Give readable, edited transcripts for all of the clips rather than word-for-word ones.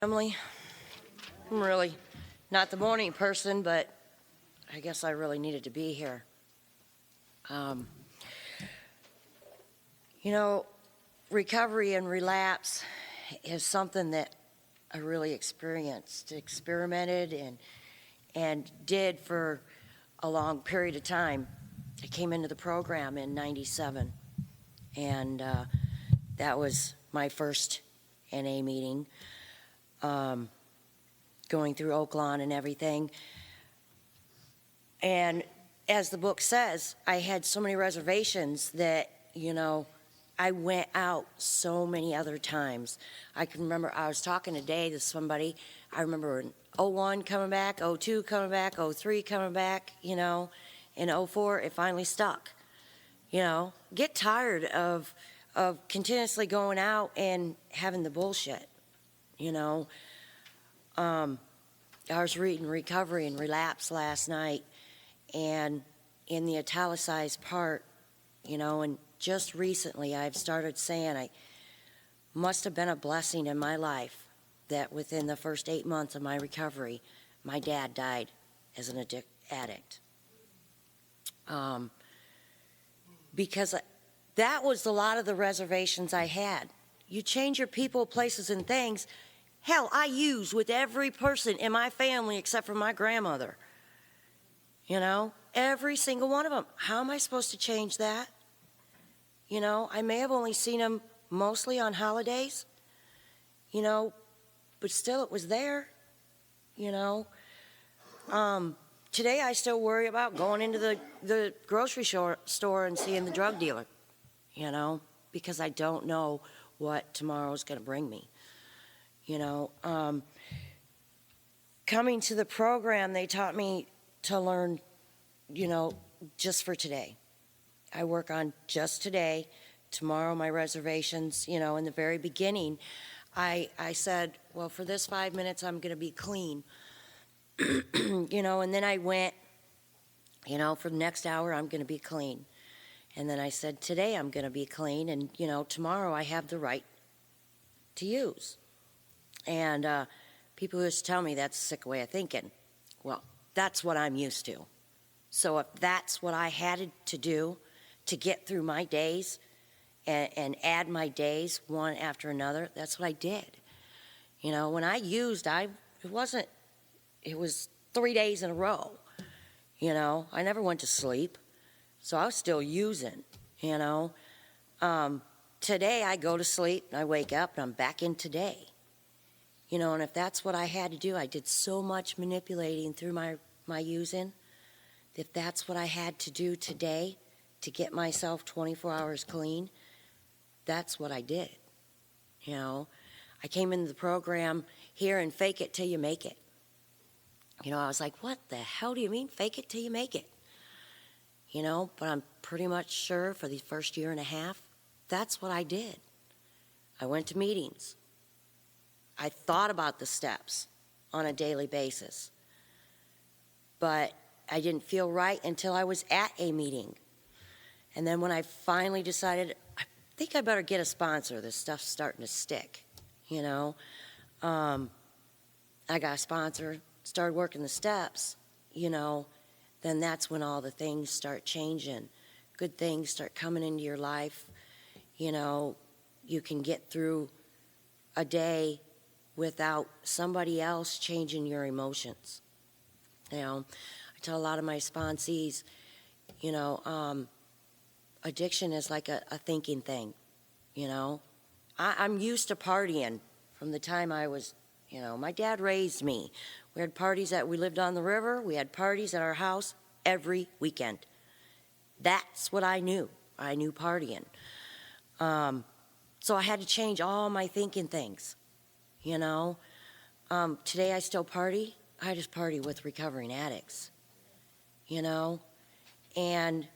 Emily, I'm really not the morning person, but I guess I really needed to be here. Um, you know, recovery and relapse is something that I really experimented, and did for a long period of time. I came into the program in '97, and that was my first NA meeting. Going through Oaklawn and everything. And as the book says, I had so many reservations that, I went out so many other times. I can remember I was talking today to somebody. I remember in '01 coming back, '02 coming back, '03 coming back, in '04 it finally stuck. Get tired of continuously going out and having the bullshit, I was reading Recovery and Relapse last night, and in the italicized part, and just recently I've started saying I must have been a blessing in my life that within the first 8 months of my recovery, my dad died as an addict. Because that was a lot of the reservations I had. You change your people, places, and things. Hell, I used with every person in my family except for my grandmother. Every single one of them. How am I supposed to change that? I may have only seen them mostly on holidays, but still it was there, Today I still worry about going into the grocery store and seeing the drug dealer, because I don't know what tomorrow's going to bring me. Coming to the program, they taught me to learn, just for today. I work on just today. Tomorrow, my reservations, in the very beginning, I said, well, for this 5 minutes, I'm going to be clean. And then I went, for the next hour, I'm going to be clean. And then I said, today I'm going to be clean. And, tomorrow I have the right to use. And people used to tell me that's a sick way of thinking. Well, that's what I'm used to. So if that's what I had to do to get through my days and add my days one after another, that's what I did. When I used, it was 3 days in a row. I never went to sleep. So I was still using, Today I go to sleep and I wake up and I'm back in today. And if that's what I had to do, I did so much manipulating through my using. If that's what I had to do today to get myself 24 hours clean, that's what I did. I came into the program here and fake it till you make it. I was like, what the hell do you mean fake it till you make it? But I'm pretty much sure for the first year and a half, that's what I did. I went to meetings. I thought about the steps on a daily basis. But I didn't feel right until I was at a meeting. And then when I finally decided, I think I better get a sponsor, this stuff's starting to stick, I got a sponsor, started working the steps, then that's when all the things start changing. Good things start coming into your life. You can get through a day without somebody else changing your emotions. I tell a lot of my sponsees, addiction is like a thinking thing, I'm used to partying from the time I was, my dad raised me. We had parties we lived on the river. We had parties at our house every weekend. That's what I knew. I knew partying. So I had to change all my thinking things, Today I still party. I just party with recovering addicts, and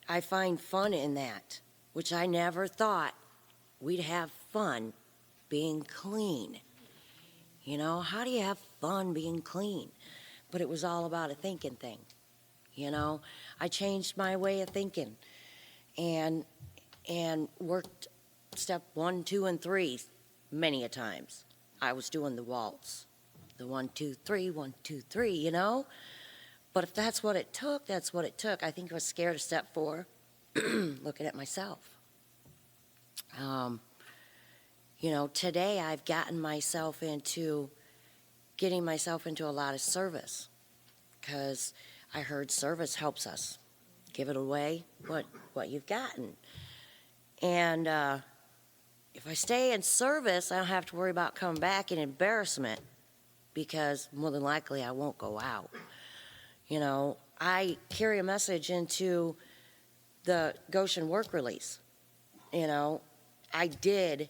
I find fun in that, which I never thought we'd have fun being clean. How do you have fun being clean? But it was all about a thinking thing. I changed my way of thinking and worked step 1, 2, and 3 many a times. I was doing the waltz, the 1, 2, 3, 1, 2, 3, you know? But if that's what it took, that's what it took. I think I was scared of step 4, looking at myself. You know, today I've gotten myself into, getting myself into a lot of service, because I heard service helps us. Give it away, what you've gotten. And if I stay in service, I don't have to worry about coming back in embarrassment, because more than likely I won't go out. You know, I carry a message into the Goshen work release. You know, I did,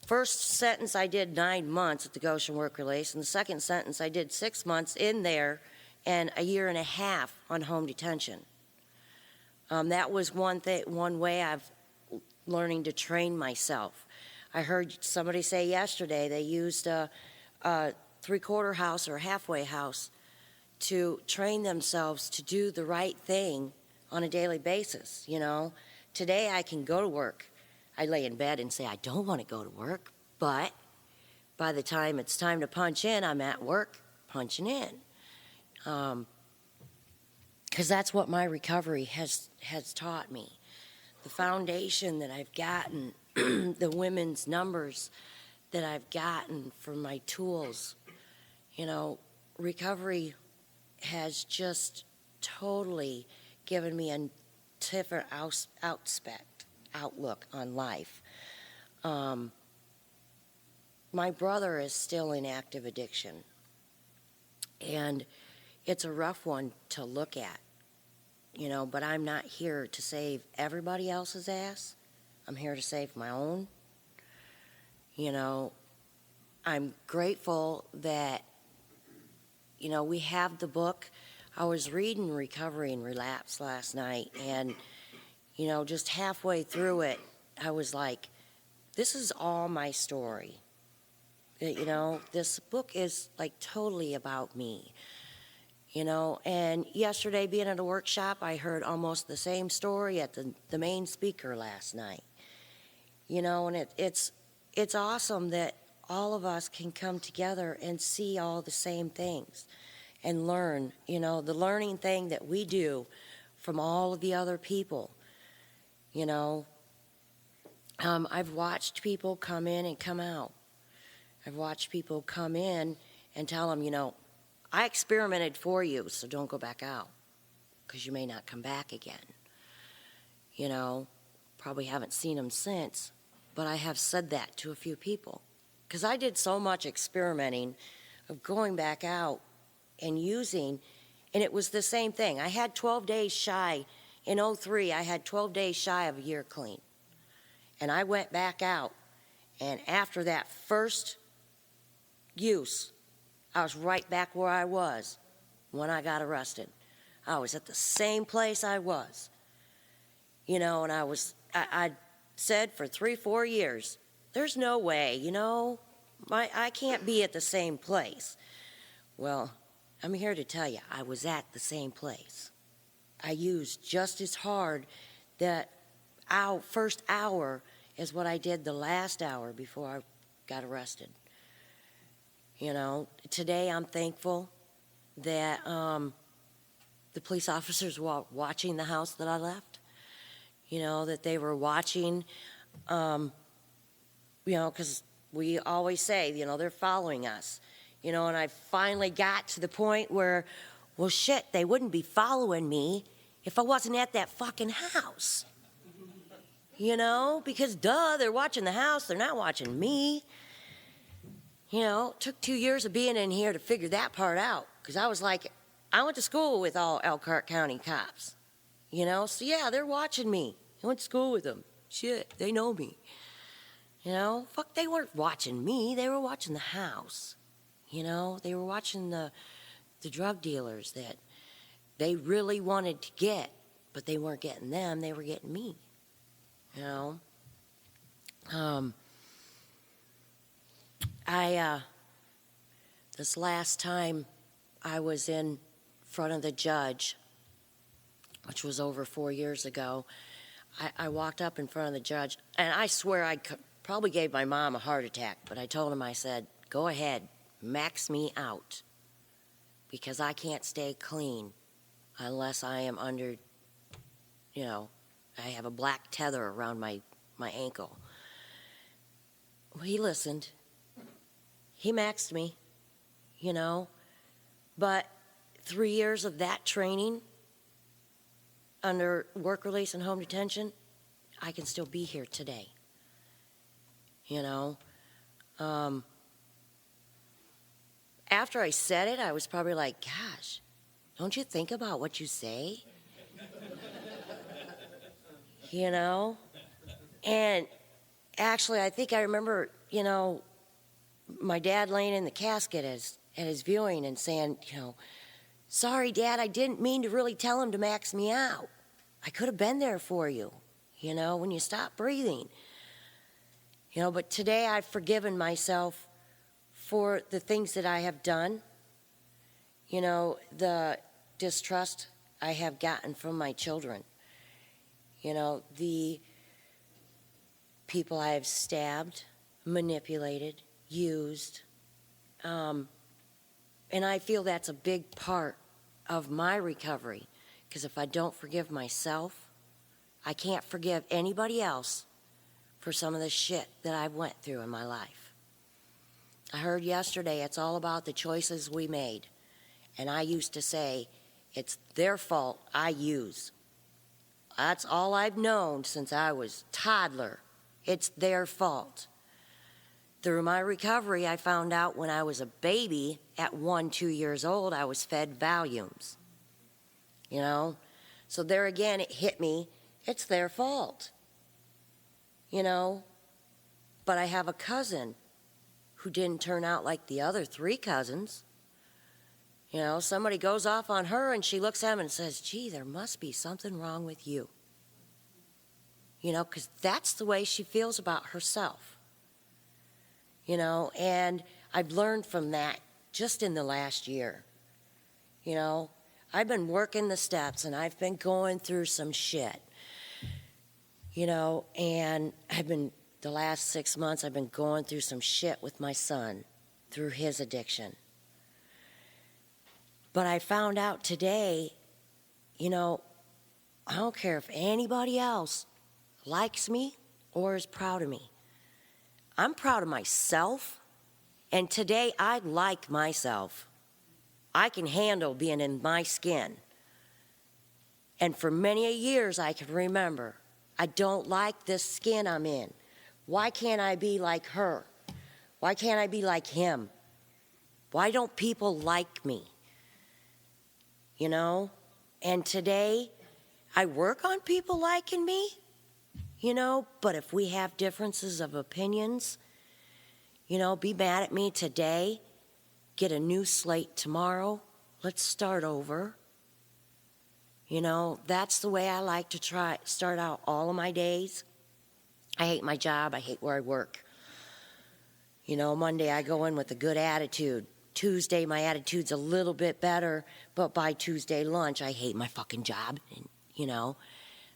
first sentence I did 9 months at the Goshen work release, and the second sentence I did 6 months in there and a year and a half on home detention. That was one way I've learning to train myself. I heard somebody say yesterday they used a 3/4 house or a halfway house to train themselves to do the right thing on a daily basis. You know, today I can go to work. I lay in bed and say I don't want to go to work, but by the time it's time to punch in, I'm at work punching in. Because that's what my recovery has taught me. The foundation that I've gotten, the women's numbers that I've gotten from my tools, you know, recovery has just totally given me a different outlook on life. My brother is still in active addiction, and it's a rough one to look at, you know, but I'm not here to save everybody else's ass. I'm here to save my own. You know, I'm grateful that, you know, we have the book. I was reading Recovery and Relapse last night, and, you know, just halfway through it, I was like, this is all my story. You know, this book is like totally about me. You know, and yesterday being at a workshop, I heard almost the same story at the main speaker last night. You know, and it's awesome that all of us can come together and see all the same things and learn, you know, the learning thing that we do from all of the other people. You know, I've watched people come in and come out. I've watched people come in and tell them, you know, I experimented for you, so don't go back out, because you may not come back again. You know, probably haven't seen them since, but I have said that to a few people, because I did so much experimenting of going back out and using, and it was the same thing. I had 12 days shy. In 03, I had 12 days shy of a year clean, and I went back out, and after that first use, I was right back where I was when I got arrested. I was at the same place I was. You know, and I said for 3-4 years, there's no way, you know, I can't be at the same place. Well, I'm here to tell you, I was at the same place. I used just as hard that first hour as what I did the last hour before I got arrested. You know, today I'm thankful that the police officers were watching the house that I left. You know, that they were watching, you know, because we always say, you know, they're following us. You know, and I finally got to the point where, well, shit, they wouldn't be following me if I wasn't at that fucking house. You know, because duh, they're watching the house, they're not watching me. You know, it took 2 years of being in here to figure that part out, because I was like, I went to school with all Elkhart County cops. You know, so yeah, they're watching me. I went to school with them. Shit, they know me. You know, fuck, they weren't watching me, they were watching the house. You know, they were watching the drug dealers that they really wanted to get, but they weren't getting them, they were getting me. You know? This last time I was in front of the judge, which was over 4 years ago, I walked up in front of the judge, and I swear I probably gave my mom a heart attack, but I told him, I said, go ahead, max me out, because I can't stay clean unless I am under, I have a black tether around my ankle. Well, he listened. He maxed me, but 3 years of that training under work release and home detention, I can still be here today. After I said it, I was probably like, gosh, don't you think about what you say? And actually, I think I remember, my dad laying in the casket at his viewing and saying, sorry, Dad, I didn't mean to really tell him to max me out. I could have been there for you, when you stop breathing. But today I've forgiven myself for the things that I have done. The distrust I have gotten from my children. The people I have stabbed, manipulated, used. And I feel that's a big part of my recovery. Because if I don't forgive myself, I can't forgive anybody else for some of the shit that I went through in my life. I heard yesterday it's all about the choices we made. And I used to say, it's their fault I use. That's all I've known since I was a toddler. It's their fault. Through my recovery, I found out when I was a baby, at 1-2 years old, I was fed Valiums. So there again, it hit me. It's their fault. But I have a cousin who didn't turn out like the other 3 cousins. Somebody goes off on her and she looks at him and says, gee, there must be something wrong with you. Because that's the way she feels about herself. And I've learned from that just in the last year. I've been working the steps and I've been going through some shit. And the last 6 months, I've been going through some shit with my son through his addiction. But I found out today, I don't care if anybody else likes me or is proud of me. I'm proud of myself, and today I like myself. I can handle being in my skin. And for many years I can remember, I don't like this skin I'm in. Why can't I be like her? Why can't I be like him? Why don't people like me? And today I work on people liking me, but if we have differences of opinions, be mad at me today, get a new slate tomorrow, let's start over. That's the way I like to start out all of my days. I hate my job, I hate where I work. Monday I go in with a good attitude. Tuesday my attitude's a little bit better, but by Tuesday lunch I hate my fucking job.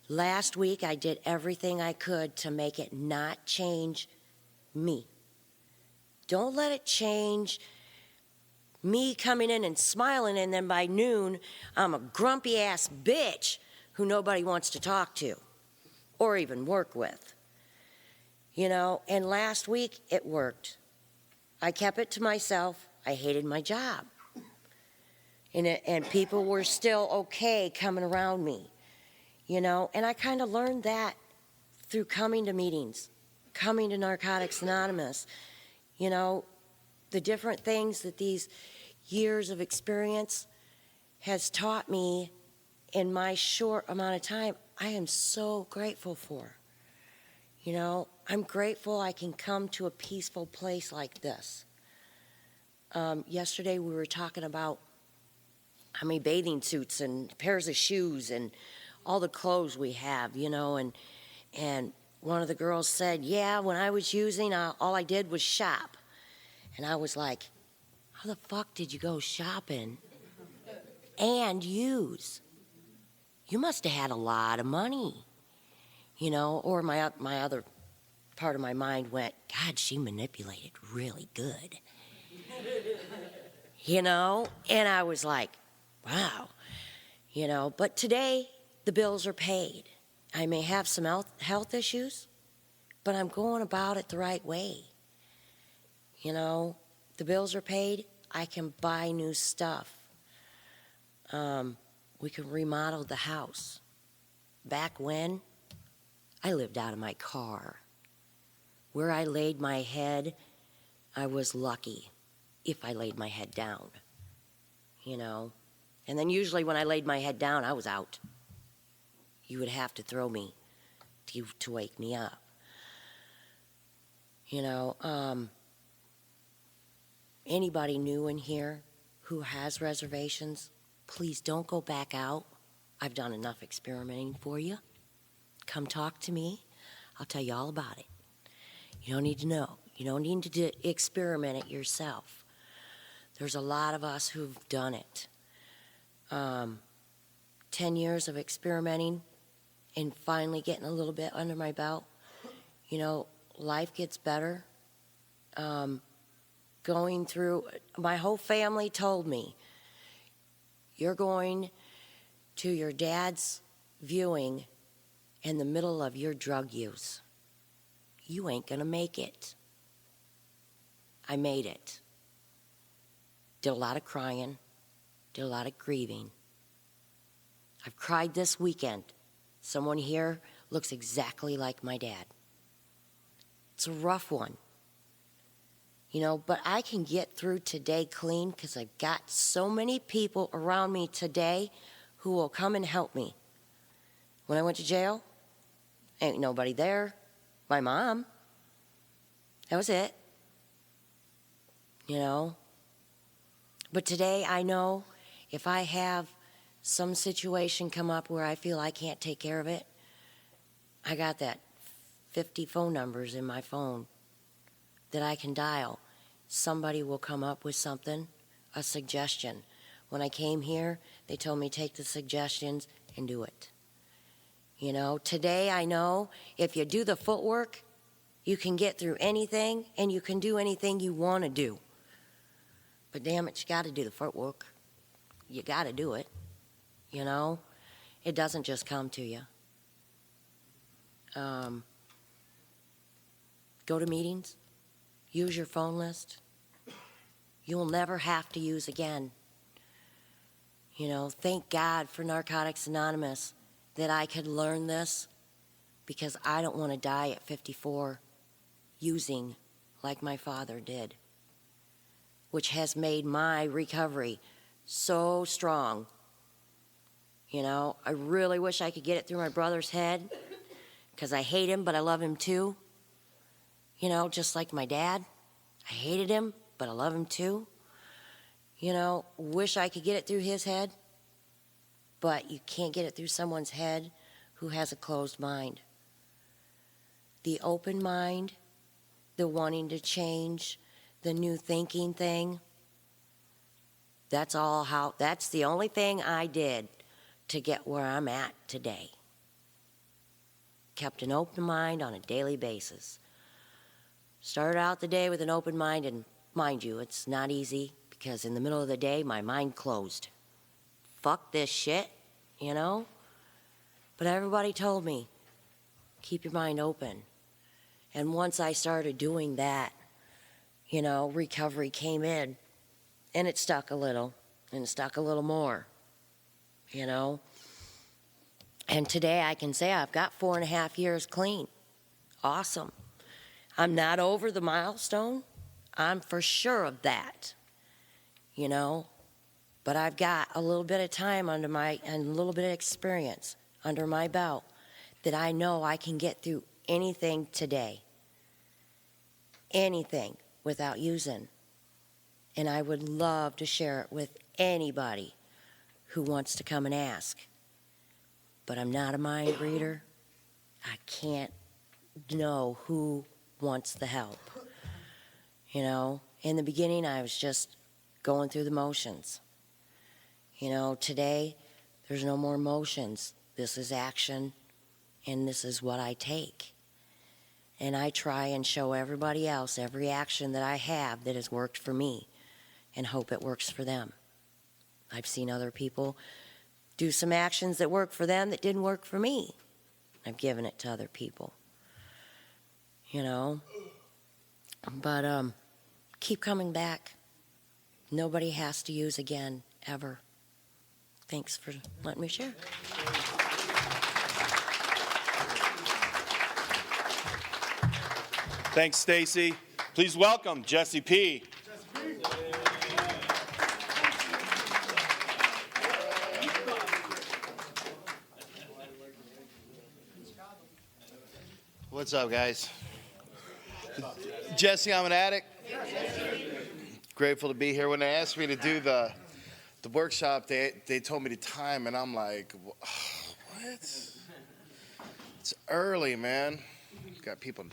Last week I did everything I could to make it not change me. Don't let it change me coming in and smiling, and then by noon I'm a grumpy ass bitch who nobody wants to talk to or even work with. And last week it worked. I kept it to myself. I hated my job. And people were still okay coming around me, and I kind of learned that through coming to meetings, coming to Narcotics Anonymous, the different things that these years of experience has taught me in my short amount of time, I am so grateful for. I'm grateful I can come to a peaceful place like this. Yesterday we were talking about how many bathing suits and pairs of shoes and all the clothes we have, and one of the girls said, yeah, when I was using, all I did was shop. And I was like, how the fuck did you go shopping and use? You must have had a lot of money, or my other part of my mind went, God, she manipulated really good. And I was like, wow. But today the bills are paid. I may have some health issues, but I'm going about it the right way. The bills are paid. I can buy new stuff. We can remodel the house. Back when, I lived out of my car. Where I laid my head, I was lucky if I laid my head down. And then usually when I laid my head down, I was out. You would have to throw me to wake me up. Anybody new in here who has reservations, please don't go back out. I've done enough experimenting for you. Come talk to me. I'll tell you all about it. You don't need to know. You don't need to experiment it yourself. There's a lot of us who've done it. 10 years of experimenting and finally getting a little bit under my belt. Life gets better. Going through, my whole family told me, you're going to your dad's viewing in the middle of your drug use. You ain't gonna make it. I made it. Did a lot of crying, did a lot of grieving. I've cried this weekend. Someone here looks exactly like my dad. It's a rough one. But I can get through today clean because I've got so many people around me today who will come and help me. When I went to jail, ain't nobody there. My mom. That was it. But today I know if I have some situation come up where I feel I can't take care of it, I got that 50 phone numbers in my phone that I can dial. Somebody will come up with something, a suggestion. When I came here, they told me take the suggestions and do it. Today I know if you do the footwork, you can get through anything and you can do anything you want to do. But damn it, you got to do the footwork. You got to do it. It doesn't just come to you. Go to meetings. Use your phone list. You'll never have to use again. Thank God for Narcotics Anonymous that I could learn this because I don't want to die at 54 using like my father did, which has made my recovery so strong. I really wish I could get it through my brother's head because I hate him, but I love him too. Just like my dad. I hated him, but I love him too. Wish I could get it through his head, but you can't get it through someone's head who has a closed mind. The open mind, the wanting to change, the new thinking thing, that's the only thing I did to get where I'm at today. Kept an open mind on a daily basis. Started out the day with an open mind, and mind you, it's not easy because in the middle of the day, my mind closed. Fuck this shit, But everybody told me, keep your mind open. And once I started doing that, recovery came in, and it stuck a little, and it stuck a little more, And today I can say I've got 4.5 years clean. Awesome. I'm not over the milestone. I'm for sure of that, But I've got a little bit of time and a little bit of experience under my belt that I know I can get through anything today. Anything without using. And I would love to share it with anybody who wants to come and ask. But I'm not a mind reader. I can't know who wants the help. In the beginning, I was just going through the motions. Today, there's no more motions. This is action, and this is what I take. And I try and show everybody else every action that I have that has worked for me and hope it works for them. I've seen other people do some actions that work for them that didn't work for me. I've given it to other people. But keep coming back. Nobody has to use again, ever. Thanks for letting me share. Thanks, Stacy. Please welcome Jesse P. What's up, guys? Jesse, I'm an addict. Grateful to be here. When they asked me to do the workshop, they told me the time, and I'm like, what? It's early, man. Got people.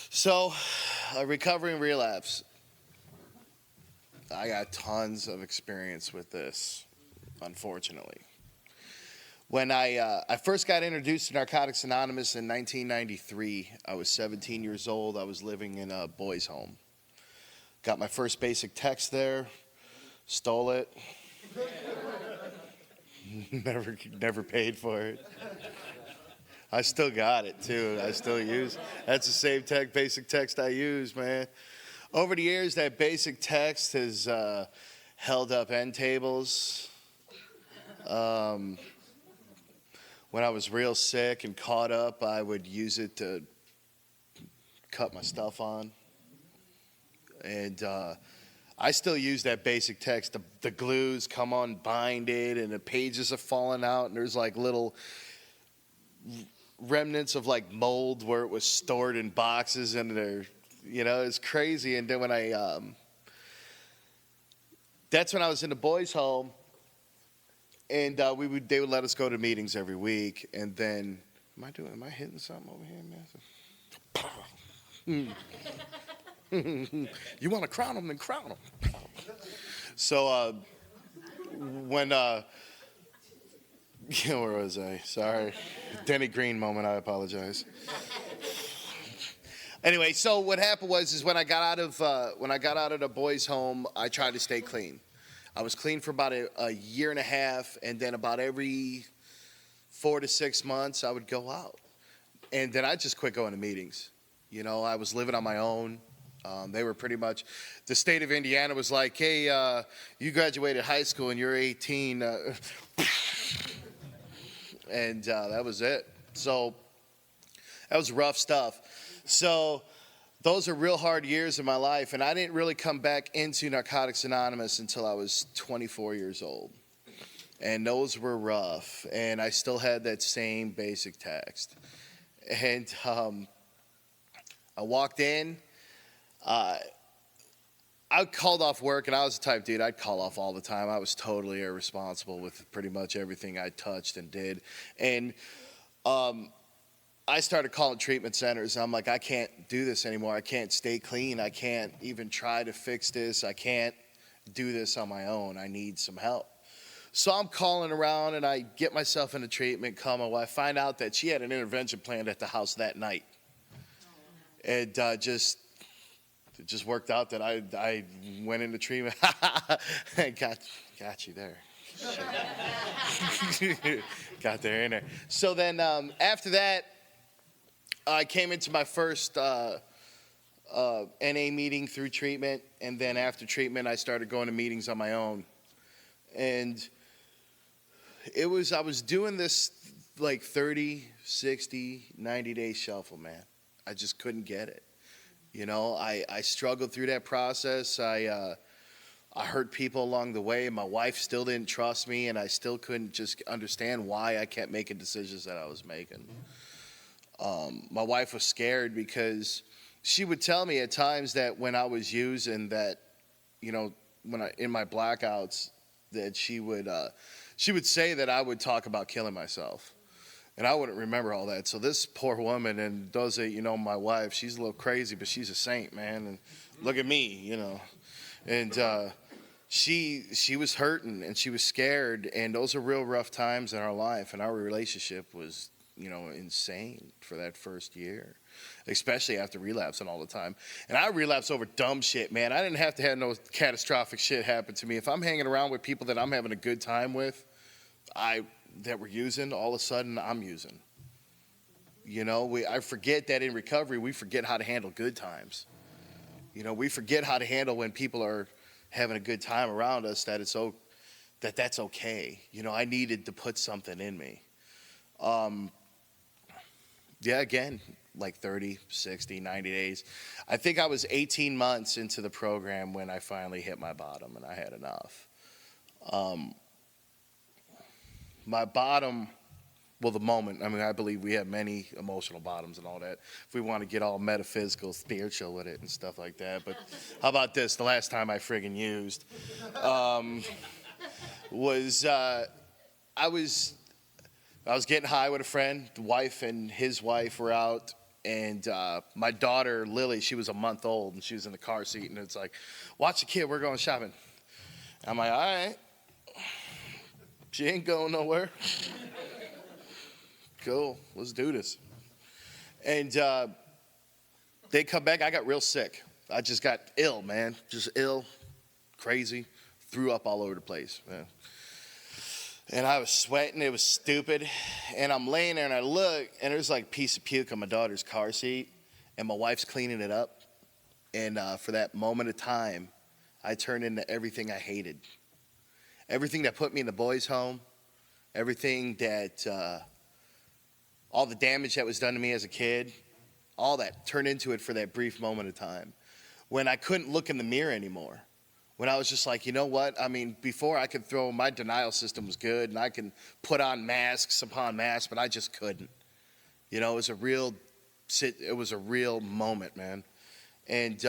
So, recovery and relapse. I got tons of experience with this, unfortunately. When I first got introduced to Narcotics Anonymous in 1993, I was 17 years old. I was living in a boys' home. Got my first basic text there, stole it. Never paid for it. I still got it too. I still use. That's the same basic text I use, man. Over the years, that basic text has held up end tables. When I was real sick and caught up, I would use it to cut my stuff on. And I still use that basic text. The glues come unbinded and the pages are falling out, and there's like little remnants of like mold where it was stored in boxes, and they're, it's crazy. And then when that's when I was in the boys' home. And they would let us go to meetings every week, and then am I hitting something over here, man? You want to crown them, then crown them. So when where was I? Sorry, Denny Green moment. I apologize. Anyway, so what happened was when I got out of the boys' home, I tried to stay clean. I was clean for about a year and a half, and then about every 4 to 6 months, I would go out. And then I just quit going to meetings. I was living on my own. They were pretty much, the state of Indiana was like, hey, you graduated high school and you're 18. And that was it. So that was rough stuff. So those are real hard years in my life, and I didn't really come back into Narcotics Anonymous until I was 24 years old. And those were rough, and I still had that same basic text. And I walked in. I called off work, and I was the type dude, I'd call off all the time. I was totally irresponsible with pretty much everything I touched and did. And I started calling treatment centers. I'm like, I can't do this anymore. I can't stay clean. I can't even try to fix this. I can't do this on my own. I need some help. So I'm calling around, and I get myself into treatment. I find out that she had an intervention planned at the house that night. It just worked out that I went into treatment. Got you there. Got there in there. So then after that, I came into my first NA meeting through treatment, and then after treatment, I started going to meetings on my own. And I was doing this like 30, 60, 90-day shuffle, man. I just couldn't get it. I struggled through that process. I hurt people along the way. My wife still didn't trust me, and I still couldn't just understand why I kept making decisions that I was making. My wife was scared because she would tell me at times that when I was using that, in my blackouts, that she would say that I would talk about killing myself. And I wouldn't remember all that. So this poor woman, and those that my wife, she's a little crazy, but she's a saint, man. And look at me, And she was hurting, and she was scared, and those are real rough times in our life, and our relationship was insane for that first year, especially after relapsing all the time. And I relapsed over dumb shit, man. I didn't have to have no catastrophic shit happen to me. If I'm hanging around with people that I'm having a good time with, that we're using, all of a sudden I'm using. I forget that in recovery, we forget how to handle good times. We forget how to handle when people are having a good time around us, that's okay. I needed to put something in me. Again, like 30, 60, 90 days. I think I was 18 months into the program when I finally hit my bottom and I had enough. My bottom, the moment, I believe we have many emotional bottoms and all that. If we want to get all metaphysical, spiritual with it and stuff like that. But how about this? The last time I friggin' used was I was getting high with a friend. The wife and his wife were out. And my daughter, Lily, she was a month old, and she was in the car seat. And it's like, watch the kid, we're going shopping. I'm like, all right. She ain't going nowhere. Cool, let's do this. And they come back, I got real sick. I just got ill, man. Just ill, crazy, threw up all over the place, man. And I was sweating, it was stupid. And I'm laying there and I look, and there's like a piece of puke on my daughter's car seat, and my wife's cleaning it up. And for that moment of time, I turned into everything I hated. Everything that put me in the boys' home, everything that, all the damage that was done to me as a kid, all that turned into it for that brief moment of time. When I couldn't look in the mirror anymore. When I was just like, you know what? Before I could my denial system was good, and I can put on masks upon masks, but I just couldn't. It was a real moment, man. And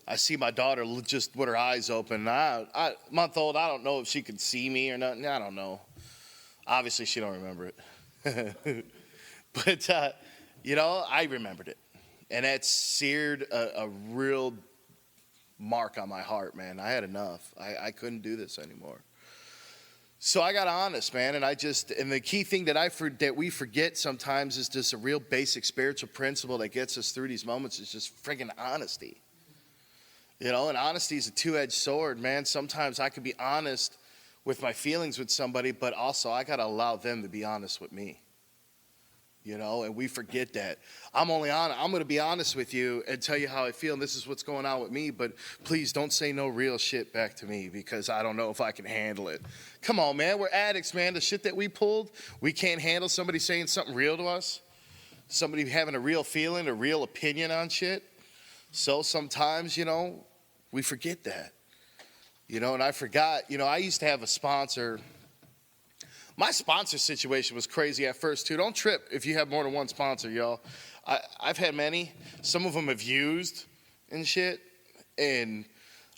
I see my daughter just with her eyes open. Month old, I don't know if she could see me or nothing. I don't know. Obviously, she don't remember it. But, I remembered it. And that seared a real mark on my heart, man. I had enough. I couldn't do this anymore. So I got honest, man. And the key thing that we forget sometimes is just a real basic spiritual principle that gets us through these moments is just friggin' honesty. And honesty is a two-edged sword, man. Sometimes I could be honest with my feelings with somebody, but also I got to allow them to be honest with me. And we forget that. I'm going to be honest with you and tell you how I feel, and this is what's going on with me, but please don't say no real shit back to me because I don't know if I can handle it. Come on, man. We're addicts, man. The shit that we pulled, we can't handle somebody saying something real to us, somebody having a real feeling, a real opinion on shit. So sometimes, we forget that. And I forgot, I used to have a sponsor. My sponsor situation was crazy at first, too. Don't trip if you have more than one sponsor, y'all. I've had many. Some of them have used and shit. And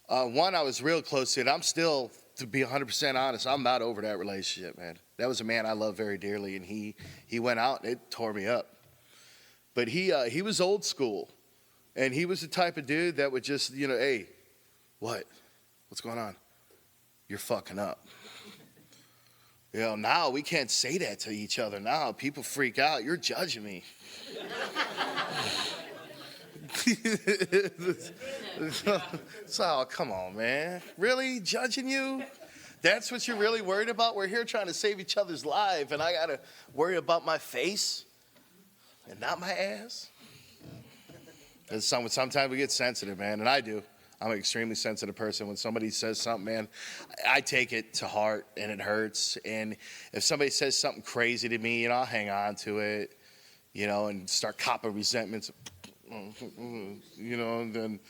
one I was real close to. And I'm still, to be 100% honest, I'm not over that relationship, man. That was a man I love very dearly. And he went out and it tore me up. But he was old school. And he was the type of dude that would just, hey, what? What's going on? You're fucking up. Now we can't say that to each other. Now people freak out. You're judging me. So, come on, man. Really? Judging you? That's what you're really worried about? We're here trying to save each other's lives, and I got to worry about my face and not my ass? Sometimes we get sensitive, man, and I do. I'm an extremely sensitive person. When somebody says something, man, I take it to heart, and it hurts. And if somebody says something crazy to me, I'll hang on to it, and start copping resentments, and then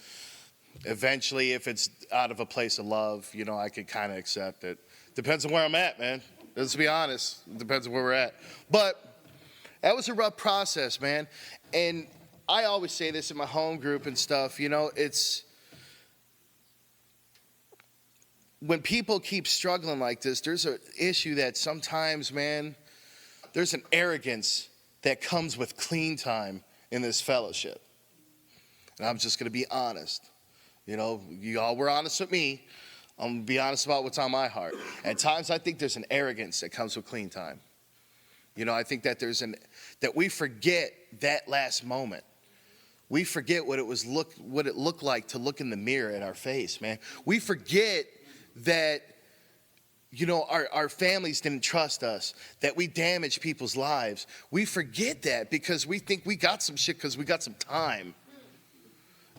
eventually, if it's out of a place of love, I could kind of accept it. Depends on where I'm at, man. Let's be honest. It depends on where we're at. But that was a rough process, man. And I always say this in my home group and stuff, it's when people keep struggling like this, there's an issue that sometimes, man, there's an arrogance that comes with clean time in this fellowship. And I'm just going to be honest. You all were honest with me. I'm going to be honest about what's on my heart. At times, I think there's an arrogance that comes with clean time. I think that that we forget that last moment. We forget what it looked like to look in the mirror at our face, man. We forget that, our families didn't trust us, that we damaged people's lives. We forget that because we think we got some shit because we got some time.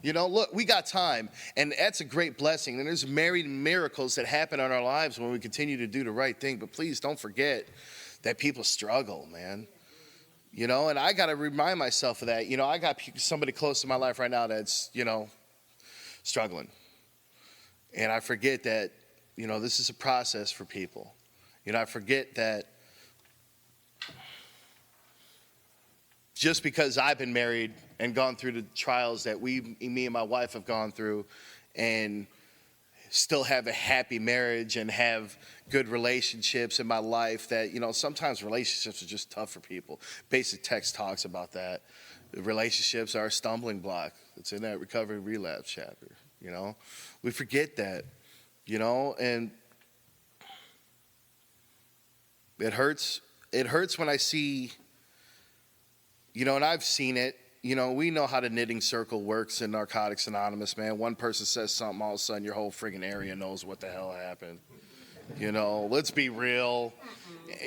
Look, we got time, and that's a great blessing. And there's many miracles that happen in our lives when we continue to do the right thing. But please don't forget that people struggle, man. And I got to remind myself of that. I got somebody close to my life right now that's, struggling. And I forget that, this is a process for people. I forget that just because I've been married and gone through the trials that me and my wife have gone through and still have a happy marriage and have good relationships in my life, that, sometimes relationships are just tough for people. Basic text talks about that. Relationships are a stumbling block. It's in that recovery relapse chapter, We forget that, and it hurts. It hurts when I see, and I've seen it. We know how the knitting circle works in Narcotics Anonymous, man. One person says something, all of a sudden your whole friggin' area knows what the hell happened. Let's be real.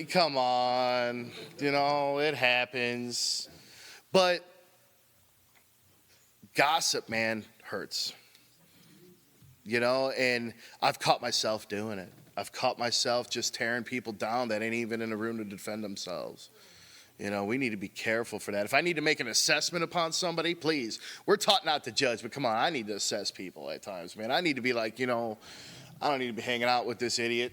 Come on. It happens. But gossip, man, hurts. And I've caught myself doing it. I've caught myself just tearing people down that ain't even in the room to defend themselves. We need to be careful for that. If I need to make an assessment upon somebody, please. We're taught not to judge, but come on, I need to assess people at times, man. I need to be like, I don't need to be hanging out with this idiot.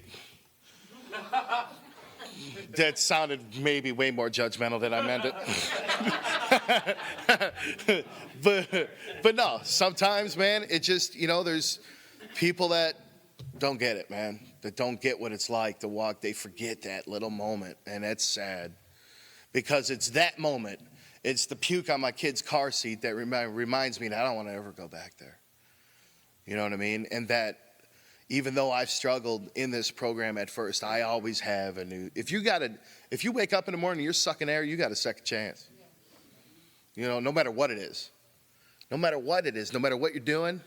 That sounded maybe way more judgmental than I meant it. but no, sometimes, man, it just, there's people that don't get it, man, that don't get what it's like to walk. They forget that little moment, and that's sad. Because it's that moment, it's the puke on my kid's car seat that reminds me that I don't want to ever go back there. You know what I mean? And that even though I've struggled in this program at first, I always have a new. If you wake up in the morning and you're sucking air, you got a second chance. No matter what it is. No matter what it is, no matter what you're doing,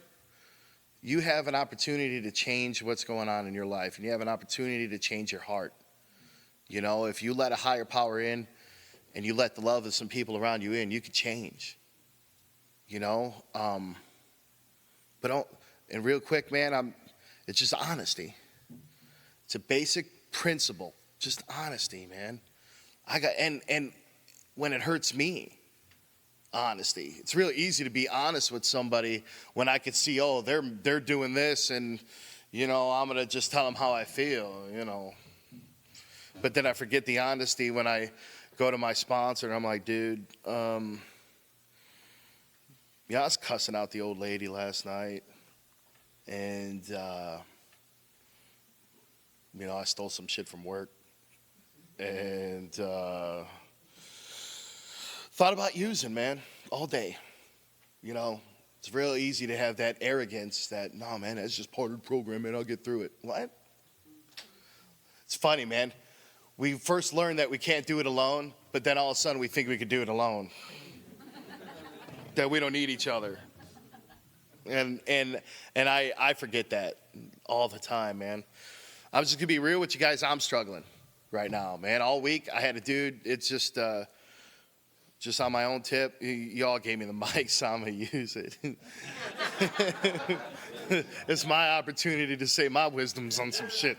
you have an opportunity to change what's going on in your life. And you have an opportunity to change your heart. If you let a higher power in, and you let the love of some people around you in, you could change. But and real quick, man, it's just honesty. It's a basic principle, just honesty, man. And when it hurts me, honesty. It's really easy to be honest with somebody when I could see, they're doing this, and I'm gonna just tell them how I feel, But then I forget the honesty when I go to my sponsor and I'm like, dude, I was cussing out the old lady last night, and I stole some shit from work, and thought about using, man, all day. It's real easy to have that arrogance that, no, man, that's just part of the program, man, I'll get through it. What? It's funny, man. We first learned that we can't do it alone, but then all of a sudden we think we could do it alone. That we don't need each other. And I forget that all the time, man. I'm just gonna be real with you guys. I'm struggling right now, man. All week I had a dude. It's just on my own tip. Y'all gave me the mic, so I'm gonna use it. It's my opportunity to say my wisdoms on some shit,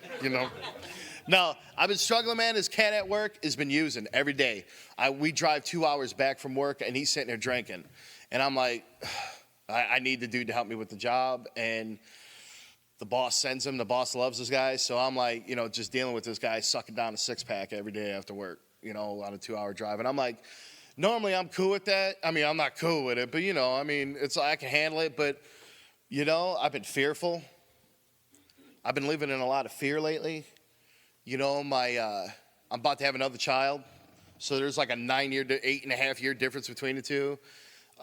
No, I've been struggling, man. This cat at work has been using every day. We drive 2 hours back from work, and he's sitting there drinking. And I'm like, I need the dude to help me with the job. And the boss sends him. The boss loves this guy. So I'm like, just dealing with this guy sucking down a six-pack every day after work, on a 2-hour drive. And I'm like, normally I'm cool with that. I mean, I'm not cool with it, but, it's I can handle it. But, I've been fearful. I've been living in a lot of fear lately. I'm about to have another child, so there's like a 9-year to 8.5-year difference between the two.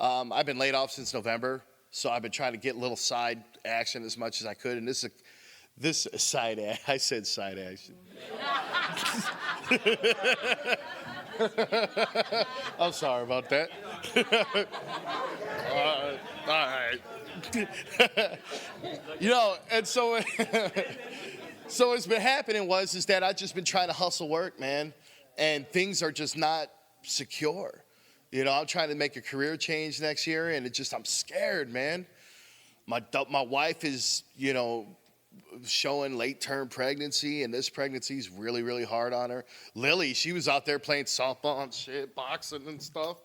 I've been laid off since November, so I've been trying to get little side action as much as I could, and this side action. I said side action. I'm sorry about that. All right. And so, so what's been happening is that I've just been trying to hustle work, man, and things are just not secure. I'm trying to make a career change next year, and I'm scared, man. My wife is, showing late-term pregnancy, and this pregnancy is really, really hard on her. Lily, she was out there playing softball and shit, boxing and stuff.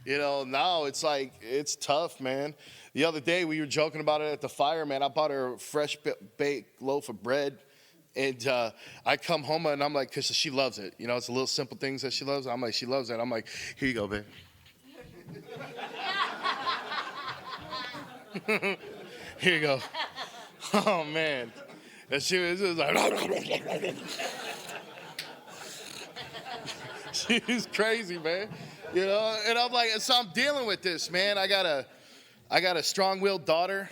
Now it's tough, man. The other day, we were joking about it at the fire, man. I bought her a fresh baked loaf of bread, and I come home, and I'm like, because she loves it. It's the little simple things that she loves. I'm like, she loves it. I'm like, here you go, babe. Here you go. Oh, man. And she was like, she's crazy, man. And I'm like, so I'm dealing with this, man. I got a strong-willed daughter.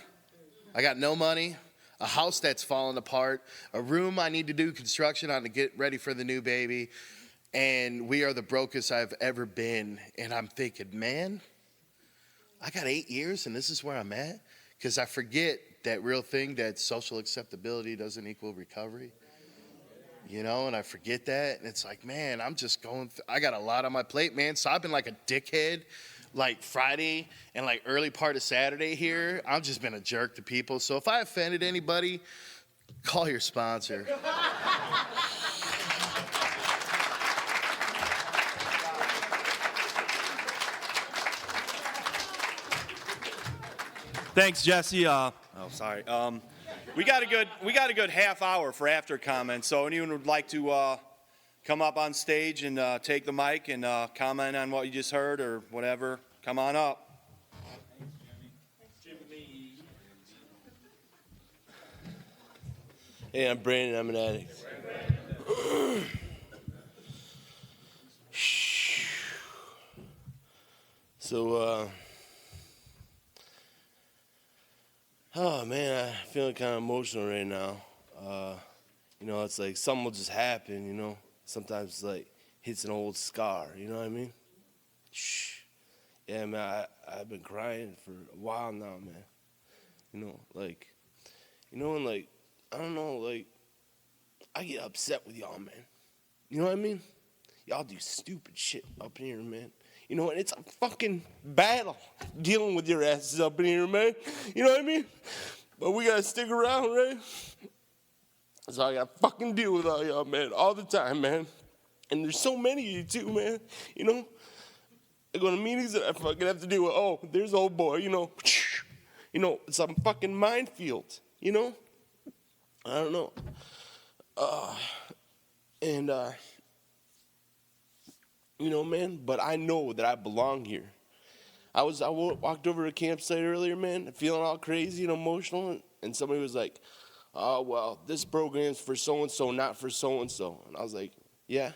I got no money, a house that's falling apart, a room I need to do construction on to get ready for the new baby. And we are the brokest I've ever been. And I'm thinking, man, I got 8 years and this is where I'm at? Because I forget that real thing that social acceptability doesn't equal recovery. And I forget that. And it's like, man, I'm just I got a lot on my plate, man. So I've been like a dickhead, like Friday and like early part of Saturday here. I've just been a jerk to people. So if I offended anybody, call your sponsor. Thanks, Jesse. Sorry. We got a good half hour for after comments. So anyone would like to come up on stage and take the mic and comment on what you just heard or whatever, come on up. Hey, I'm Brandon. I'm an addict. So, oh man, I'm feeling kind of emotional right now. It's like something will just happen, Sometimes it's like hits an old scar, you know what I mean? Yeah, man, I've been crying for a while now, man. And like, I don't know, like, I get upset with y'all, man. You know what I mean? Y'all do stupid shit up in here, man. And it's a fucking battle dealing with your asses up in here, man. You know what I mean? But we gotta stick around, right? So I gotta fucking deal with all y'all, man, all the time, man. And there's so many of you too, man. I go to meetings that I fucking have to deal with. Oh, there's old boy, it's a fucking minefield, I don't know. Man, but I know that I belong here. I walked over to a campsite earlier, man, feeling all crazy and emotional, and somebody was like, oh, well, this program's for so-and-so, not for so-and-so. And I was like, yeah,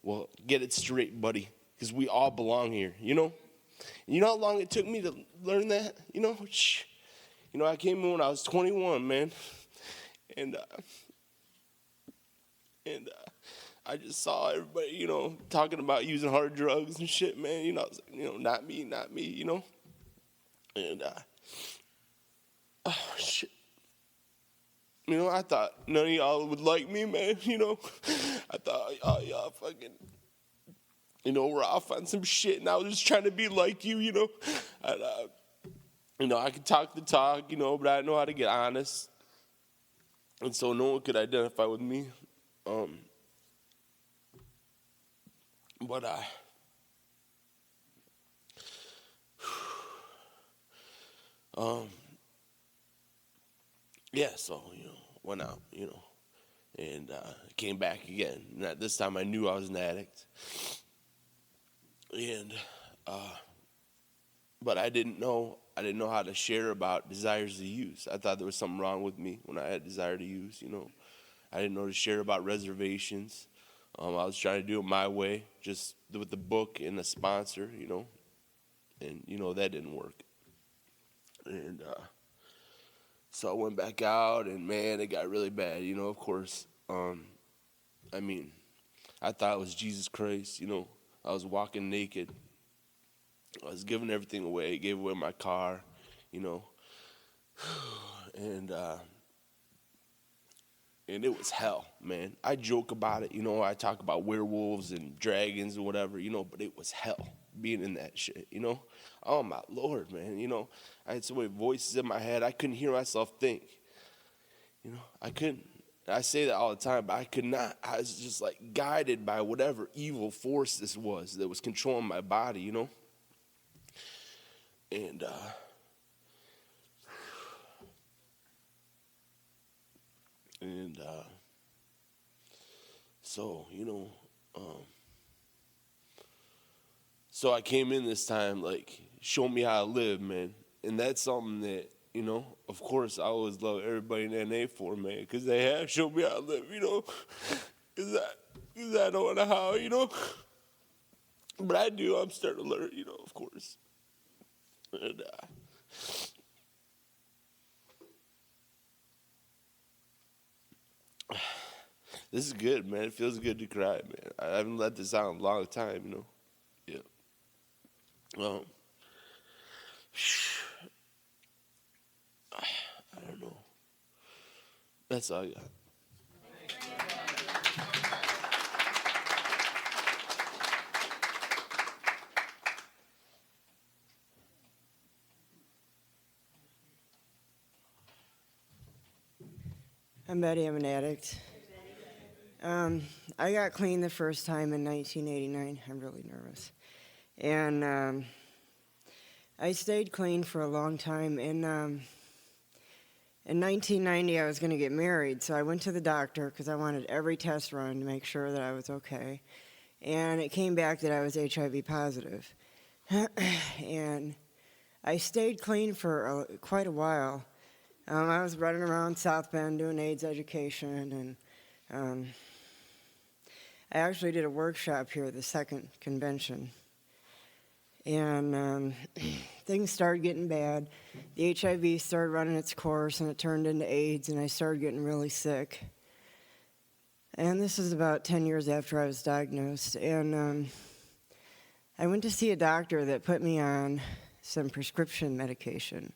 well, get it straight, buddy, because we all belong here, You know how long it took me to learn that, I came in when I was 21, man, and I just saw everybody, talking about using hard drugs and shit, man. I was like, not me, And, oh, shit. I thought none of y'all would like me, man, I thought, oh, y'all fucking, we're off on some shit, and I was just trying to be like you, And, I could talk the talk, but I didn't know how to get honest. And so no one could identify with me. But yeah, so, went out, and came back again. And this time I knew I was an addict. And, but I didn't know how to share about desires to use. I thought there was something wrong with me when I had desire to use, I didn't know to share about reservations. I was trying to do it my way, just with the book and the sponsor, and, that didn't work. And so I went back out, and, man, it got really bad, of course. I thought it was Jesus Christ, I was walking naked. I was giving everything away. Gave away my car, you know. And it was hell, man. I joke about it, you know. I talk about werewolves and dragons or whatever, you know, but it was hell being in that shit, you know. Oh, my Lord, man, you know. I had so many voices in my head. I couldn't hear myself think, you know. I couldn't. I say that all the time, but I could not. I was just like guided by whatever evil force this was that was controlling my body, you know. And, so, you know, so I came in this time, like, show me how to live, man. And that's something that, you know, of course, I always love everybody in NA for, man, because they have showed me how to live, you know. Because I don't know how, you know. But I do. I'm starting to learn, you know, of course. And, this is good, man. It feels good to cry, man. I haven't let this out in a long time, you know. Yeah. I don't know. That's all I got. I'm Betty. I'm an addict. I got clean the first time in 1989. I'm really nervous. And I stayed clean for a long time. In 1990, I was going to get married, so I went to the doctor because I wanted every test run to make sure that I was okay. And it came back that I was HIV positive. And I stayed clean for quite a while. I was running around South Bend doing AIDS education, and I actually did a workshop here at the second convention. And things started getting bad. The HIV started running its course, and it turned into AIDS, and I started getting really sick. And this is about 10 years after I was diagnosed. And I went to see a doctor that put me on some prescription medication,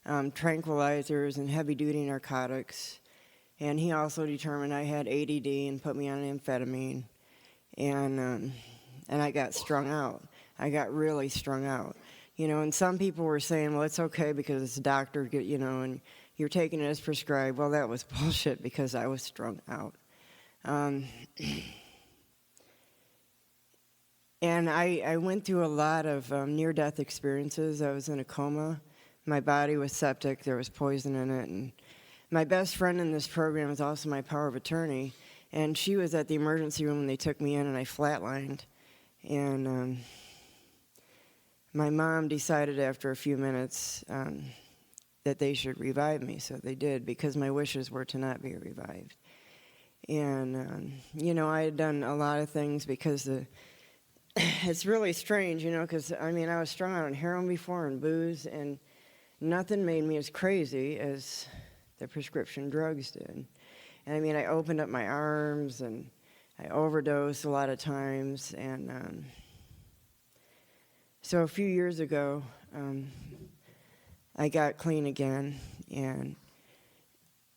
tranquilizers and heavy-duty narcotics. And he also determined I had ADD and put me on an amphetamine. And I got strung out. I got really strung out. You know, and some people were saying, well, it's okay because it's a doctor, you know, and you're taking it as prescribed. Well, that was bullshit because I was strung out. And I went through a lot of near-death experiences. I was in a coma. My body was septic. There was poison in it. And my best friend in this program is also my power of attorney. And she was at the emergency room when they took me in, and I flatlined. And my mom decided after a few minutes that they should revive me. So they did, because my wishes were to not be revived. And, you know, I had done a lot of things because it's really strange, you know, because, I mean, I was strung out on heroin before and booze, and nothing made me as crazy as the prescription drugs did. And, I mean, I opened up my arms, and I overdosed a lot of times. And so a few years ago, I got clean again, and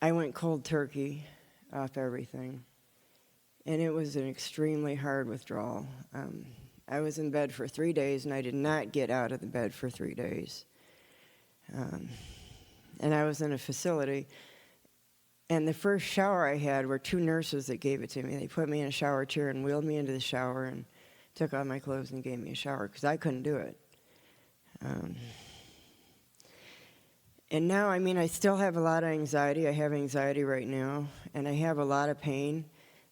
I went cold turkey off everything. And it was an extremely hard withdrawal. I was in bed for 3 days, and I did not get out of the bed for 3 days. And I was in a facility. And the first shower I had were two nurses that gave it to me. They put me in a shower chair and wheeled me into the shower and took off my clothes and gave me a shower because I couldn't do it. And now, I mean, I still have a lot of anxiety. I have anxiety right now, and I have a lot of pain.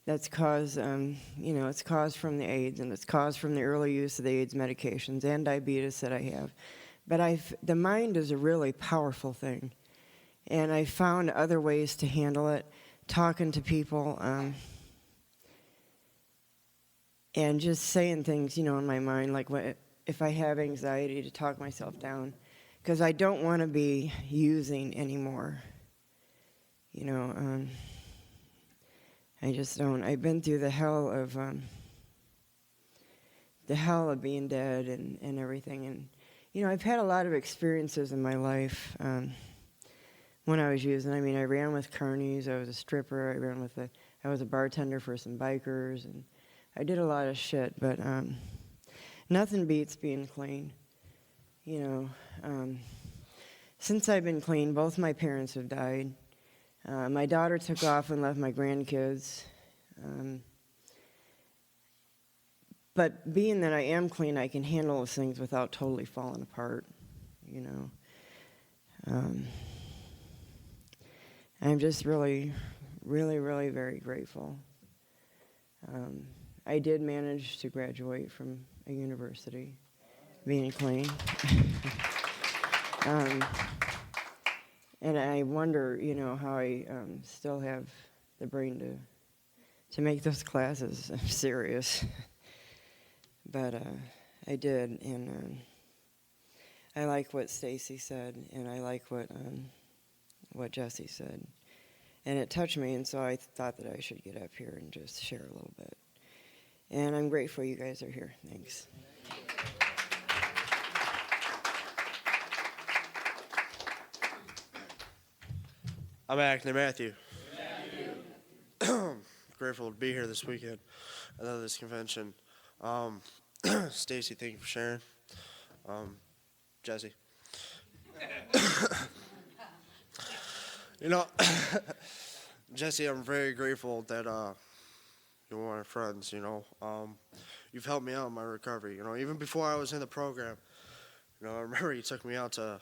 That's caused, you know, it's caused from the AIDS, and it's caused from the early use of the AIDS medications and diabetes that I have. But the mind is a really powerful thing, and I found other ways to handle it, talking to people, and just saying things, you know, in my mind, like if I have anxiety, to talk myself down, because I don't want to be using anymore, you know. I just don't. I've been through the hell of the hell of being dead and everything. And, you know, I've had a lot of experiences in my life when I was using. I mean, I ran with carnies, I was a stripper, I was a bartender for some bikers, and I did a lot of shit, but nothing beats being clean. You know, since I've been clean, both my parents have died. My daughter took off and left my grandkids. But being that I am clean, I can handle those things without totally falling apart, you know. I'm just really, really, really very grateful. I did manage to graduate from a university, being clean. And I wonder, you know, how I still have the brain to make those classes serious. But I did, and I like what Stacy said, and I like what Jesse said. And it touched me, and so I thought that I should get up here and just share a little bit. And I'm grateful you guys are here. Thanks. I'm Acne Matthew. Grateful to be here this weekend. I love this convention. Stacy, thank you for sharing. Jesse. You know, Jesse, I'm very grateful that you're one of my friends, you know. You've helped me out in my recovery, you know, even before I was in the program. You know, I remember he took me out to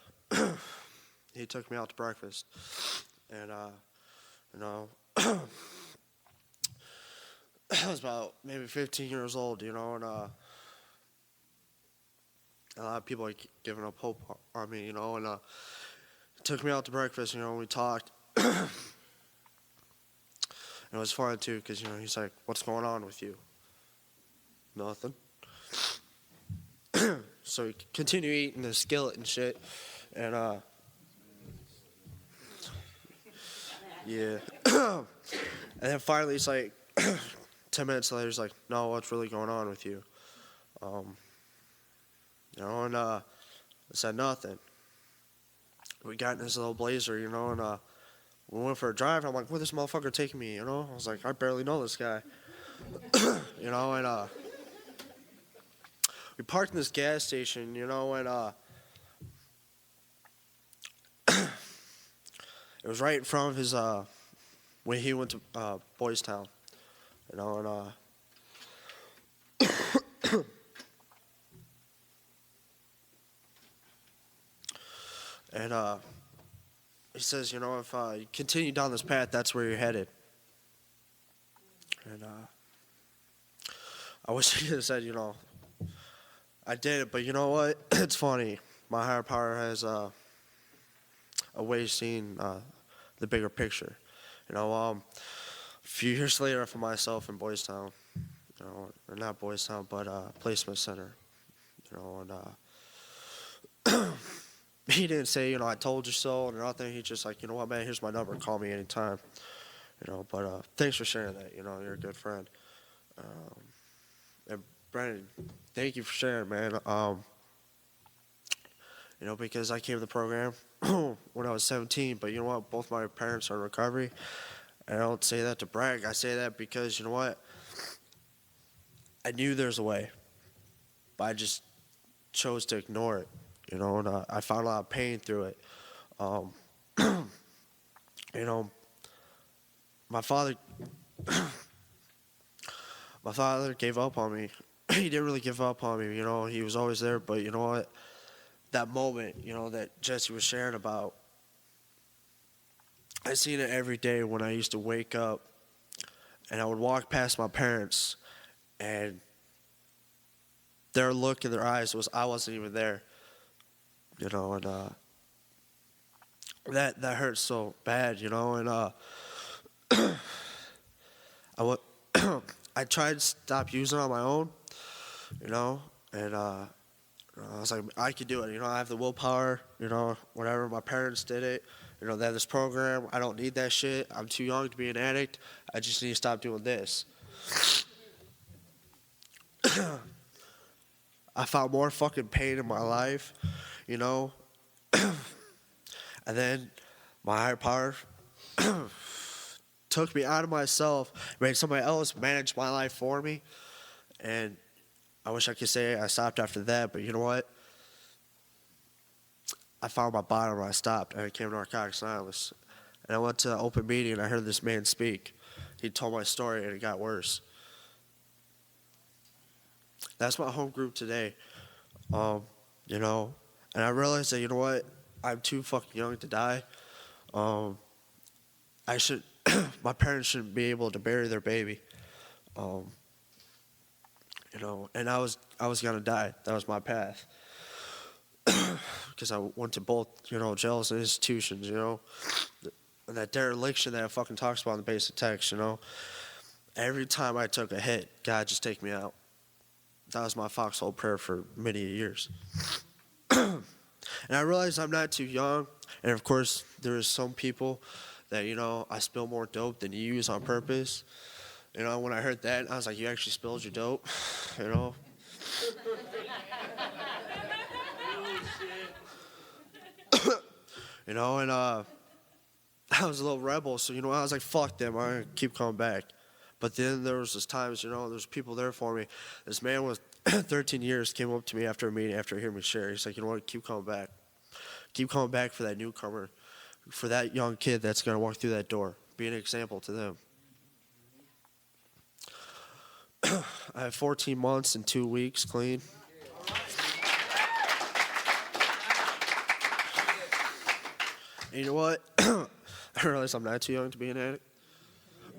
breakfast. And, you know, I was about maybe 15 years old, you know, and a lot of people are giving up hope on me, you know, and he took me out to breakfast, you know, and we talked. And it was fun, too, because, you know, he's like, what's going on with you? Nothing. So we continue eating the skillet and shit, and, yeah. And then finally, it's like 10 minutes later, he's like, no, what's really going on with you? You know, and I said nothing. We got in this little blazer, you know, and we went for a drive. I'm like, where's this motherfucker taking me, you know? I was like, I barely know this guy. You know, and we parked in this gas station, you know, and it was right in front of his, when he went to Boys Town, you know, and, he says, you know, if you continue down this path, that's where you're headed. And I wish he had said, you know, I did it, but you know what? It's funny. My higher power has a way of seeing the bigger picture. You know, a few years later, I found myself in Boys Town, you know, or not Boys Town, but Placement Center, you know, and he didn't say, you know, I told you so or nothing. He just like, you know what, man, here's my number. Call me anytime, you know. But thanks for sharing that. You know, you're a good friend. And Brandon, thank you for sharing, man. You know, because I came to the program when I was 17, but you know what? Both my parents are in recovery. And I don't say that to brag. I say that because, you know what? I knew there's a way, but I just chose to ignore it, you know, and I found a lot of pain through it. You know, my father gave up on me. He didn't really give up on me, you know. He was always there, but you know what? That moment, you know, that Jesse was sharing about, I seen it every day when I used to wake up and I would walk past my parents and their look in their eyes was I wasn't even there, you know, and that hurt so bad, you know, and I tried to stop using it on my own, you know, and I was like, I could do it, you know, I have the willpower, you know, whatever, my parents did it, you know, they have this program, I don't need that shit, I'm too young to be an addict, I just need to stop doing this. I found more fucking pain in my life, you know. And then my higher power took me out of myself, made somebody else manage my life for me. And I wish I could say I stopped after that, but you know what? I found my bottom and I stopped, and I became Narcotics Anonymous. And I went to an open meeting and I heard this man speak. He told my story and it got worse. That's my home group today. You know, and I realized that, you know what? I'm too fucking young to die. I should, my parents shouldn't be able to bury their baby. You know, and I was gonna die. That was my path. Because I went to both, you know, jails and institutions, you know. And that dereliction that fucking talks about in the basic text, you know. Every time I took a hit, God, just take me out. That was my foxhole prayer for many years. And I realized I'm not too young. And of course, there is some people that, you know, I spill more dope than you use on purpose. You know, when I heard that, I was like, you actually spilled your dope? You know? You know, and I was a little rebel, so, you know, I was like, fuck them, I'm gonna keep coming back. But then there was this times, you know, there's people there for me. This man with 13 years came up to me after a meeting, after hearing me share. He's like, you know what, keep coming back. Keep coming back for that newcomer, for that young kid that's gonna walk through that door. Be an example to them. I have 14 months and 2 weeks clean. And you know what? I realize I'm not too young to be an addict.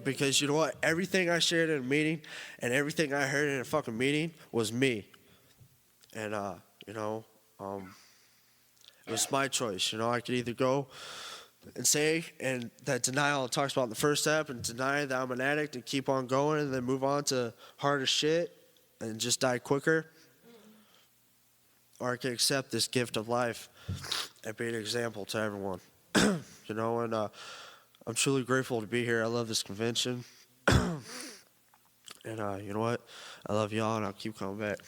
Because you know what? Everything I shared in a meeting and everything I heard in a fucking meeting was me. And, you know, it was my choice. You know, I could either go and say, and that denial it talks about in the first step, and deny that I'm an addict and keep on going and then move on to harder shit and just die quicker. Or I can accept this gift of life and be an example to everyone. You know, and I'm truly grateful to be here. I love this convention. And you know what? I love y'all, and I'll keep coming back.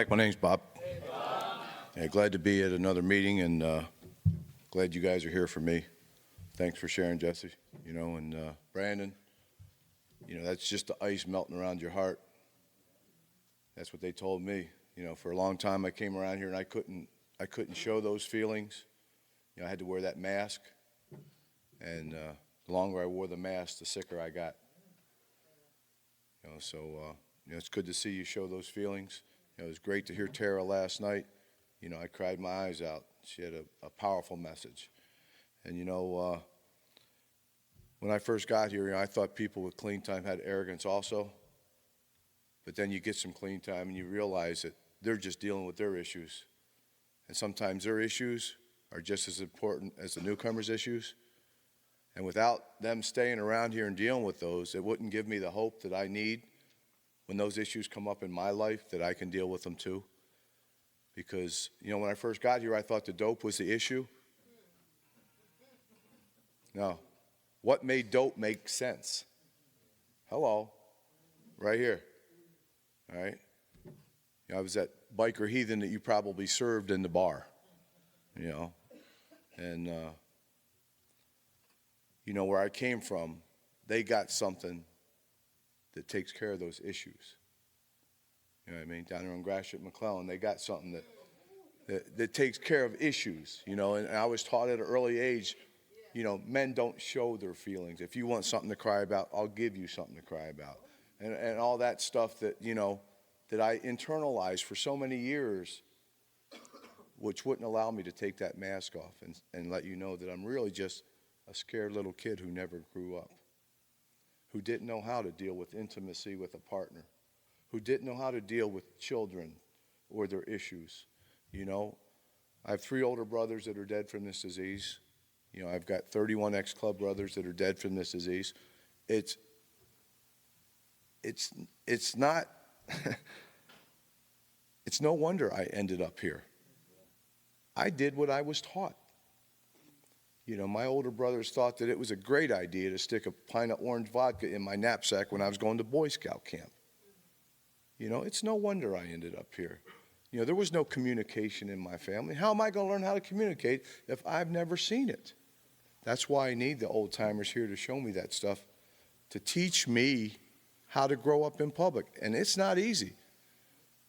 My name's Bob. Hey, Bob. Yeah, glad to be at another meeting, and glad you guys are here for me. Thanks for sharing, Jesse. You know, and Brandon. You know, that's just the ice melting around your heart. That's what they told me. You know, for a long time I came around here and I couldn't show those feelings. You know, I had to wear that mask, and the longer I wore the mask, the sicker I got. You know, so you know, it's good to see you show those feelings. You know, it was great to hear Tara last night. You know, I cried my eyes out. She had a powerful message. And you know, when I first got here, you know, I thought people with clean time had arrogance also. But then you get some clean time and you realize that they're just dealing with their issues. And sometimes their issues are just as important as the newcomers' issues. And without them staying around here and dealing with those, it wouldn't give me the hope that I need when those issues come up in my life, that I can deal with them too. Because, you know, when I first got here, I thought the dope was the issue. No. What made dope make sense? Hello. Right here. All right? You know, I was that biker heathen that you probably served in the bar, you know. And, you know, where I came from, they got something that takes care of those issues. You know what I mean? Down there on Gratiot McClellan, they got something that takes care of issues, you know. And I was taught at an early age, you know, men don't show their feelings. If you want something to cry about, I'll give you something to cry about. And all that stuff that, you know, that I internalized for so many years, which wouldn't allow me to take that mask off and let you know that I'm really just a scared little kid who never grew up, who didn't know how to deal with intimacy with a partner, who didn't know how to deal with children or their issues. You know, I have 3 older brothers that are dead from this disease. You know, I've got 31 ex-club brothers that are dead from this disease. It's not, it's no wonder I ended up here. I did what I was taught. You know, my older brothers thought that it was a great idea to stick a pint of orange vodka in my knapsack when I was going to Boy Scout camp. You know, it's no wonder I ended up here. You know, there was no communication in my family. How am I going to learn how to communicate if I've never seen it? That's why I need the old timers here to show me that stuff, to teach me how to grow up in public. And it's not easy.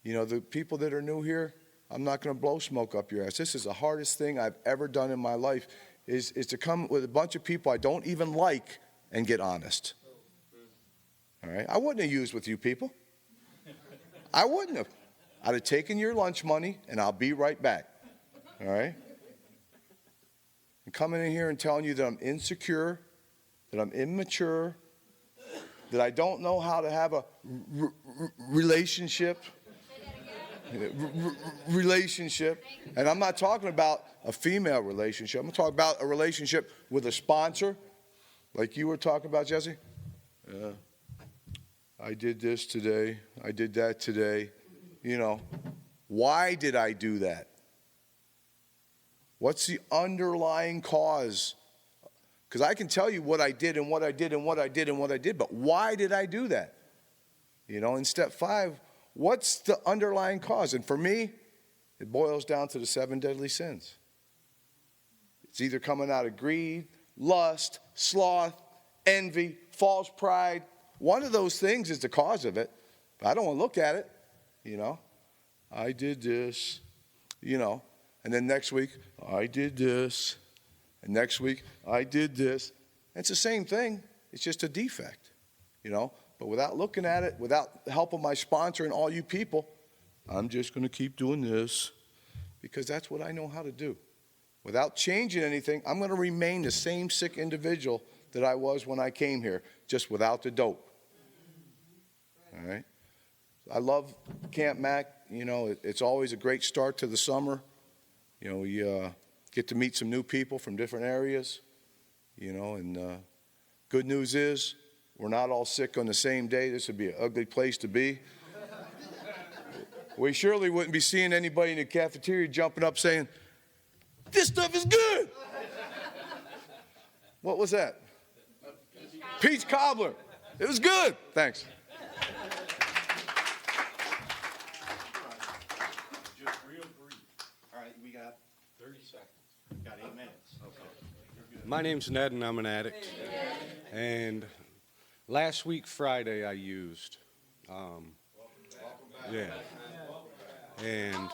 You know, the people that are new here, I'm not going to blow smoke up your ass. This is the hardest thing I've ever done in my life, is to come with a bunch of people I don't even like and get honest. All right? I wouldn't have used with you people. I wouldn't have. I'd have taken your lunch money, and I'll be right back. All right? And coming in here and telling you that I'm insecure, that I'm immature, that I don't know how to have a relationship. Relationship. And I'm not talking about a female relationship. I'm talking about a relationship with a sponsor, like you were talking about, Jesse. I did this today. I did that today. You know, why did I do that? What's the underlying cause? Because I can tell you what I did and what I did and what I did and what I did, but why did I do that? You know, in step 5, what's the underlying cause? And for me, it boils down to the 7 deadly sins. It's either coming out of greed, lust, sloth, envy, false pride. One of those things is the cause of it, but I don't want to look at it. You know, I did this, you know, and then next week, I did this, and next week, I did this. And it's the same thing. It's just a defect, you know. But without looking at it, without the help of my sponsor and all you people, I'm just going to keep doing this because that's what I know how to do. Without changing anything, I'm going to remain the same sick individual that I was when I came here, just without the dope. All right? I love Camp Mac. You know, it's always a great start to the summer. You know, we get to meet some new people from different areas. You know, and good news is we're not all sick on the same day. This would be an ugly place to be. We surely wouldn't be seeing anybody in the cafeteria jumping up saying, "This stuff is good." What was that? Peach cobbler. It was good. Thanks. Just real brief. All right, we got 30 seconds. We've got 8 minutes. Okay. My name's Ned, and I'm an addict. And last week, Friday, I used. Yeah. And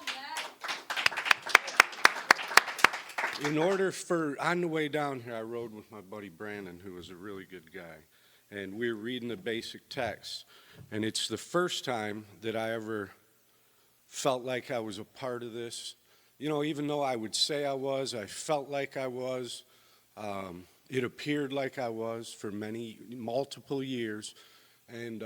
on the way down here, I rode with my buddy Brandon, who was a really good guy. And we were reading the basic text. And it's the first time that I ever felt like I was a part of this. You know, even though I would say I was, I felt like I was. It appeared like I was for multiple years. And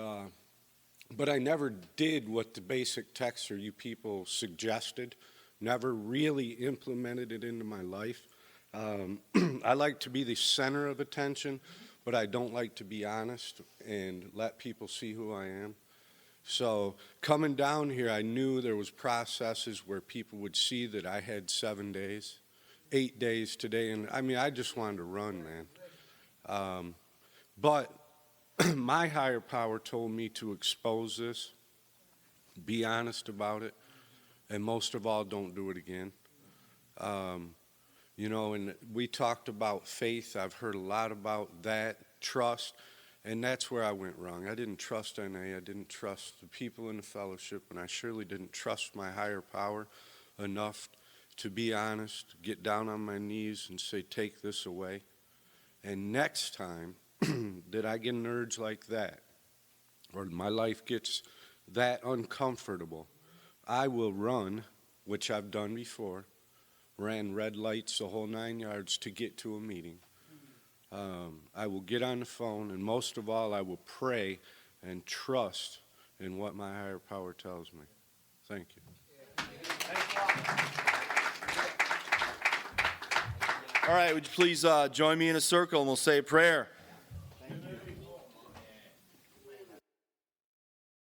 but I never did what the basic text or you people suggested. Never really implemented it into my life. I like to be the center of attention, but I don't like to be honest and let people see who I am. So coming down here, I knew there was processes where people would see that I had 7 days, 8 days today. And I mean, I just wanted to run, man. But my higher power told me to expose this, be honest about it, and most of all, don't do it again. You know, and we talked about faith. I've heard a lot about that, trust, and that's where I went wrong. I didn't trust NA. I didn't trust the people in the fellowship, and I surely didn't trust my higher power enough to be honest, get down on my knees and say, take this away. And next time that I get an urge like that, or my life gets that uncomfortable, I will run, which I've done before, ran red lights the whole 9 yards to get to a meeting. I will get on the phone, and most of all, I will pray and trust in what my higher power tells me. Thank you. All right, would you please join me in a circle and we'll say a prayer.